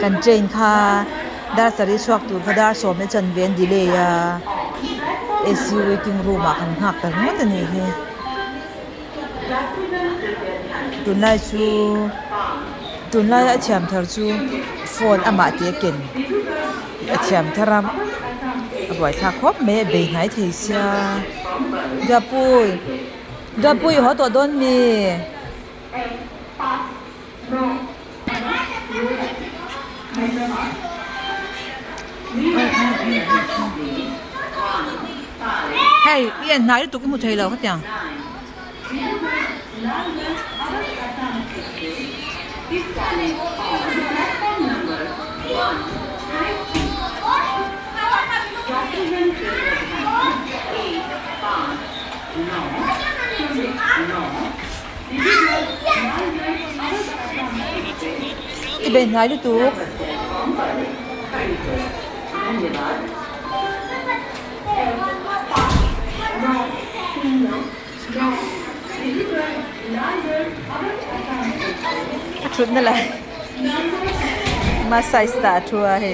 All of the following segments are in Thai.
กันเจนค่ะดาร์สริสวกตูพดาร์สวมในจันเวนดีเลยอะSU waiting room อ่ะกันหักแต่หมดนี่เฮตุนไล่ชูตุนไล่อาเชียมเธอชูโฟนอามาเตียกินอาเชียมเธอรำบ่อยทักครบแม่เบยไหนเทียดาปุยหัวตัวโดนมีhey yên nãy tụi cái một thầy lầu hết chẳng cái bên này tụiชุดนั่นแหละมาใส่สตาร์ทัวร์เฮ้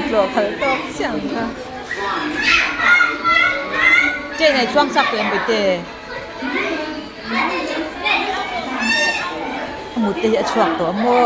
กลัวเขาตกเสียงค่ะเจ๊ในช่วงสักเป็นไปเตะหมุดเตะช่วงตัวโม่